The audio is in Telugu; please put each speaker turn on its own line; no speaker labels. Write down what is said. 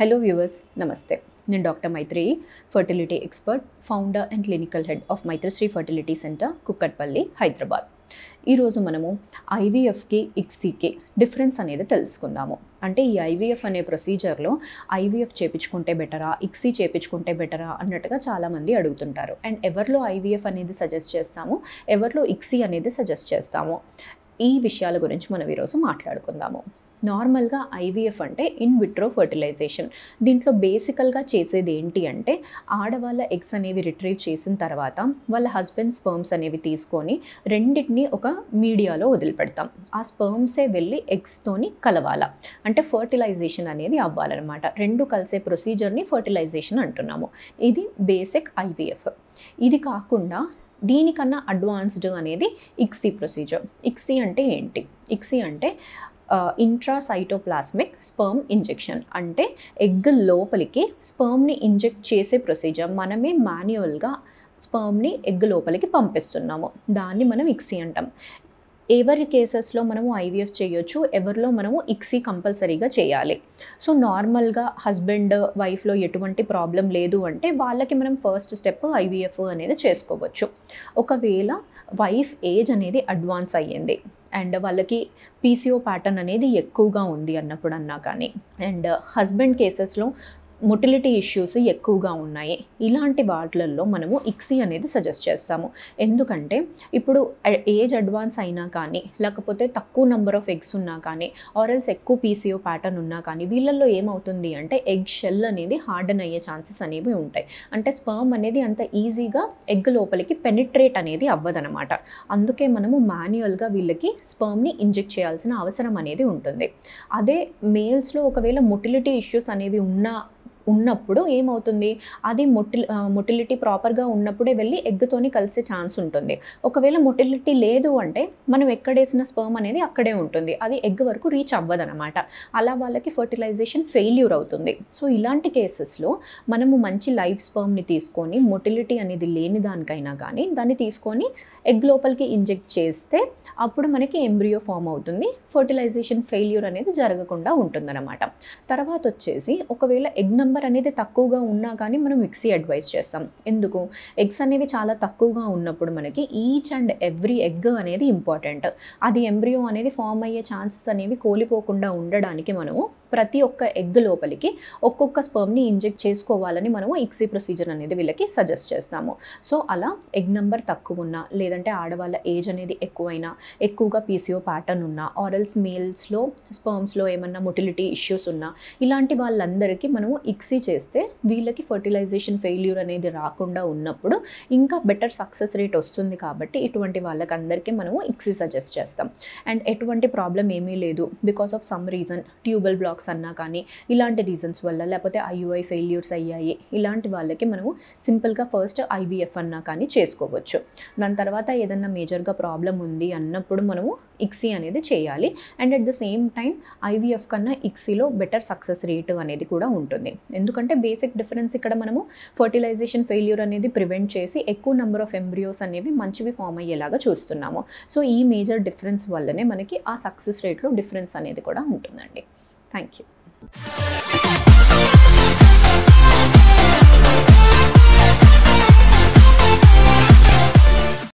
Hello viewers, Namaste. నేను doctor Maitri, fertility expert, founder and clinical head of Maitrishri fertility centre, Kukatpally, Hyderabad. ఈరోజు మనము ఐవీఎఫ్కి ఇక్సీకి డిఫరెన్స్ అనేది తెలుసుకుందాము. అంటే ఈ ఐవీఎఫ్ అనే ప్రొసీజర్లో ఐవీఎఫ్ చేయించుకుంటే బెటరా, ఇక్సీ చేయించుకుంటే బెటరా అన్నట్టుగా చాలామంది అడుగుతుంటారు. అండ్ ఎవరిలో ఐవీఎఫ్ అనేది సజెస్ట్ చేస్తాము, ఎవరిలో ఇక్సీ అనేది సజెస్ట్ చేస్తాము, ఈ విషయాల గురించి మనం ఈరోజు మాట్లాడుకుందాము. నార్మల్గా ఐవీఎఫ్ అంటే ఇన్ విట్రో ఫర్టిలైజేషన్. దీంట్లో బేసికల్గా చేసేది ఏంటి అంటే ఆడవాళ్ళ ఎగ్స్ అనేవి రిట్రీవ్ చేసిన తర్వాత వాళ్ళ హస్బెండ్ స్పర్మ్స్ అనేవి తీసుకొని రెండింటిని ఒక మీడియాలో వదిలిపెడతాం. ఆ స్పర్మ్సే వెళ్ళి ఎగ్స్తోని కలవాల, అంటే ఫర్టిలైజేషన్ అనేది అవ్వాలన్నమాట. రెండు కలిసే ప్రొసీజర్ని ఫర్టిలైజేషన్ అంటున్నాము. ఇది బేసిక్ ఐవీఎఫ్. ఇది కాకుండా దీనికన్నా అడ్వాన్స్డ్ అనేది ఇక్సీ ప్రొసీజర్. ఇక్సీ అంటే ఏంటి? ఇక్సీ అంటే ఇంట్రాసైటోప్లాస్మిక్ స్పర్మ్ ఇంజెక్షన్. అంటే ఎగ్ లోపలికి స్పర్మ్ని ఇంజెక్ట్ చేసే ప్రొసీజర్. మనమే మాన్యువల్గా స్పర్మ్ని ఎగ్ లోపలికి పంపిస్తున్నాము, దాన్ని మనం ఇక్సీ అంటాం. ఎవరి కేసెస్లో మనము ఐవీఎఫ్ చేయొచ్చు, ఎవరిలో మనము ఇక్సీ కంపల్సరీగా చేయాలి. సో నార్మల్గా హస్బెండ్ వైఫ్లో ఎటువంటి ప్రాబ్లం లేదు అంటే వాళ్ళకి మనం ఫస్ట్ స్టెప్ ఐవీఎఫ్ అనేది చేసుకోవచ్చు. ఒకవేళ వైఫ్ ఏజ్ అనేది అడ్వాన్స్ అయ్యింది అండ్ వాళ్ళకి పీసీఓ ప్యాటర్న్ అనేది ఎక్కువగా ఉంది అన్నప్పుడు అన్నా కానీ, అండ్ హస్బెండ్ కేసెస్లో మొటిలిటీ ఇష్యూస్ ఎక్కువగా ఉన్నాయి, ఇలాంటి వాటిల్లో మనము ఇక్సీ అనేది సజెస్ట్ చేస్తాము. ఎందుకంటే ఇప్పుడు ఏజ్ అడ్వాన్స్ అయినా కానీ, లేకపోతే తక్కువ నెంబర్ ఆఫ్ ఎగ్స్ ఉన్నా కానీ, ఆర్ఎల్స్ ఎక్కువ పీసీఓ ప్యాటర్న్ ఉన్నా కానీ, వీళ్ళల్లో ఏమవుతుంది అంటే ఎగ్ షెల్ అనేది హార్డన్ అయ్యే ఛాన్సెస్ అనేవి ఉంటాయి. అంటే స్పర్మ్ అనేది అంత ఈజీగా ఎగ్ లోపలికి పెనిట్రేట్ అనేది అవ్వదనమాట. అందుకే మనము మాన్యువల్గా వీళ్ళకి స్పర్మ్ని ఇంజెక్ట్ చేయాల్సిన అవసరం అనేది ఉంటుంది. అదే మేల్స్లో ఒకవేళ మొటిలిటీ ఇష్యూస్ అనేవి ఉన్నప్పుడు ఏమవుతుంది, అది మొటిలిటీ ప్రాపర్గా ఉన్నప్పుడే వెళ్ళి ఎగ్తోని కలిసే ఛాన్స్ ఉంటుంది. ఒకవేళ మొటిలిటీ లేదు అంటే మనం ఎక్కడేసిన స్పర్మ్ అనేది అక్కడే ఉంటుంది, అది ఎగ్ వరకు రీచ్ అవ్వదనమాట. అలా వాళ్ళకి ఫర్టిలైజేషన్ ఫెయిల్యూర్ అవుతుంది. సో ఇలాంటి కేసెస్లో మనము మంచి లైవ్ స్పర్మ్ని తీసుకొని మొటిలిటీ అనేది లేని దానికైనా కానీ దాన్ని తీసుకొని ఎగ్ లోపలికి ఇంజెక్ట్ చేస్తే అప్పుడు మనకి ఎంబ్రియో ఫామ్ అవుతుంది, ఫర్టిలైజేషన్ ఫెయిల్యూర్ అనేది జరగకుండా ఉంటుందన్నమాట. తర్వాత వచ్చేసి ఒకవేళ ఎగ్ నెంబర్ అనేది తక్కువగా ఉన్నా కానీ మనం మిక్సీ అడ్వైస్ చేస్తాం. ఎందుకు? ఎగ్స్ అనేవి చాలా తక్కువగా ఉన్నప్పుడు మనకి ఈచ్ అండ్ ఎవ్రీ ఎగ్ అనేది ఇంపార్టెంట్. అది ఎంబ్రియో అనేది ఫామ్ అయ్యే ఛాన్సెస్ అనేవి కోల్పోకుండా ఉండడానికి మనము ప్రతి ఒక్క ఎగ్ లోపలికి ఒక్కొక్క స్పర్మ్ని ఇంజెక్ట్ చేసుకోవాలని మనము ఇక్సీ ప్రొసీజర్ అనేది వీళ్ళకి సజెస్ట్ చేస్తాము. సో అలా ఎగ్ నెంబర్ తక్కువ ఉన్నా, లేదంటే ఆడవాళ్ళ ఏజ్ అనేది ఎక్కువైనా, ఎక్కువగా పీసీఓ ప్యాటర్న్ ఉన్నా, ఆరల్స్ మేల్స్లో స్పర్మ్స్లో ఏమన్నా మొటిలిటీ ఇష్యూస్ ఉన్నా, ఇలాంటి వాళ్ళందరికీ మనము ఇక్సీ చేస్తే వీళ్ళకి ఫర్టిలైజేషన్ ఫెయిల్యూర్ అనేది రాకుండా ఉన్నప్పుడు ఇంకా బెటర్ సక్సెస్ రేట్ వస్తుంది. కాబట్టి ఇటువంటి వాళ్ళకందరికీ మనము ఇక్సీ సజెస్ట్ చేస్తాం. అండ్ ఎటువంటి ప్రాబ్లం ఏమీ లేదు, because of some reason tubal blocks అన్నా కానీ, ఇలాంటి రీజన్స్ వల్ల, లేకపోతే ఐయుఐ ఫెయిల్యూర్స్ అయ్యాయి, ఇలాంటి వాళ్ళకి మనము సింపుల్గా ఫస్ట్ ఐవీఎఫ్ అన్నా కానీ చేసుకోవచ్చు. దాని తర్వాత ఏదన్నా మేజర్గా ప్రాబ్లం ఉంది అన్నప్పుడు మనము ఇక్సీ అనేది చేయాలి. And at the same time IVF కన్నా ఇక్సీలో బెటర్ సక్సెస్ రేటు అనేది కూడా ఉంటుంది. ఎందుకంటే బేసిక్ డిఫరెన్స్ ఇక్కడ మనము ఫర్టిలైజేషన్ ఫెయిల్యూర్ అనేది ప్రివెంట్ చేసి ఎక్కువ నెంబర్ ఆఫ్ ఎంబ్రియోస్ అనేవి మంచివి ఫామ్ అయ్యేలాగా చూస్తున్నాము. సో ఈ మేజర్ డిఫరెన్స్ వల్లనే మనకి ఆ సక్సెస్ రేట్లో డిఫరెన్స్ అనేది కూడా ఉంటుందండి. Thank you.